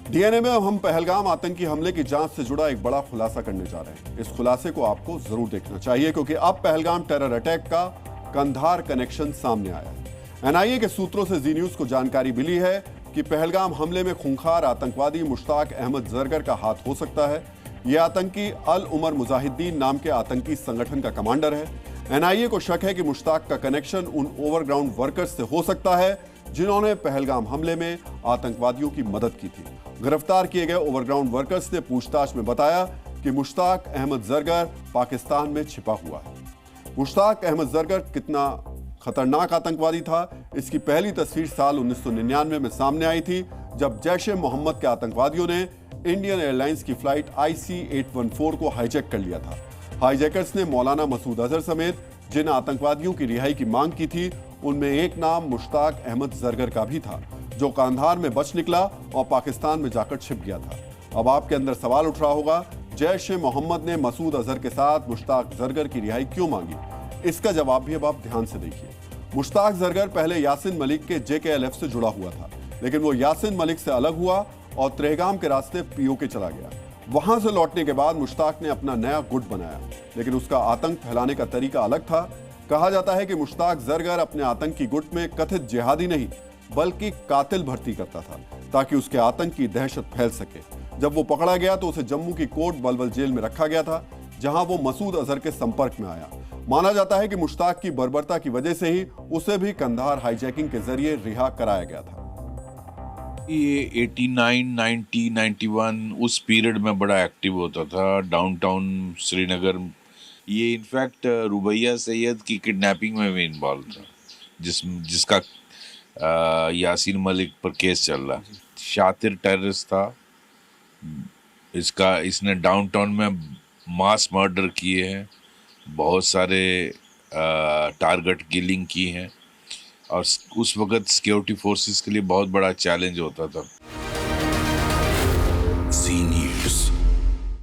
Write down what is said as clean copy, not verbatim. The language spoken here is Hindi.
डीएनए में अब हम पहलगाम आतंकी हमले की जांच से जुड़ा एक बड़ा खुलासा करने जा रहे हैं। इस खुलासे को आपको जरूर देखना चाहिए क्योंकि अब पहलगाम टेरर अटैक का कंधार कनेक्शन सामने आया है। एनआईए के सूत्रों से जी न्यूज को जानकारी मिली है कि पहलगाम हमले में खूंखार आतंकवादी मुश्ताक अहमद जरगर का हाथ हो सकता है। यह आतंकी अल उमर मुजाहिदीन नाम के आतंकी संगठन का कमांडर है। एनआईए को शक है कि मुश्ताक का कनेक्शन उन ओवरग्राउंड वर्कर्स से हो सकता है जिन्होंने पहलगाम हमले में आतंकवादियों की मदद की थी। गिरफ्तार किए गए ओवरग्राउंड वर्कर्स ने पूछताछ में बताया कि मुश्ताक अहमद जरगर पाकिस्तान में छिपा हुआ है। मुश्ताक अहमद जरगर कितना खतरनाक आतंकवादी था, इसकी पहली तस्वीर साल 1999 में सामने आई थी जब जैश ए मोहम्मद के आतंकवादियों ने इंडियन एयरलाइंस की फ्लाइट IC-814 को हाईजैक कर लिया था। हाईजैकर्स ने मौलाना मसूद अजहर समेत जिन आतंकवादियों की रिहाई की मांग की थी उनमें एक नाम मुश्ताक अहमद जरगर का भी था, जो कांधार में बच निकला और पाकिस्तान में जाकर छिप गया था। अब आपके अंदर सवाल उठ रहा होगा, जैश ए मोहम्मद ने मसूद अजहर के साथ मुश्ताक जरगर की रिहाई क्यों मांगी? इसका जवाब भी अब आप ध्यान से देखिए। मुश्ताक जरगर पहले यासिन मलिक के JKLF से जुड़ा हुआ था, लेकिन वो यासिन मलिक से अलग हुआ और त्रेगाम के रास्ते POK चला गया। वहां से लौटने के बाद मुश्ताक ने अपना नया गुट बनाया, लेकिन उसका आतंक फैलाने का तरीका अलग था। कहा जाता है कि मुश्ताक जरगर अपने आतंकी गुट में कथित जिहादी नहीं बल्कि कातिल भर्ती करता था ताकि उसके आतंक की दहशत फैल सके। जब वो पकड़ा गया तो उसे जम्मू की कोट बलबल जेल में रखा गया था, जहां वो मसूद अजहर के संपर्क में आया। माना जाता है कि मुश्ताक की बर्बरता की वजह से ही उसे भी कंधार हाईजैकिंग के जरिए रिहा कराया गया था। ये 89, 90, 91 उस पीरियड में बड़ा एक्टिव होता था डाउनटाउन श्रीनगर। ये इनफैक्ट रुबैया सैयद की किडनैपिंग में भी इन्वॉल्व था, जिसका यासीन मलिक पर केस चल रहा है। शातिर टेररिस्ट था। इसने डाउनटाउन में मास मर्डर किए हैं, बहुत सारे टारगेट किलिंग की हैं और उस वक्त सिक्योरिटी फोर्सेस के लिए बहुत बड़ा चैलेंज होता था।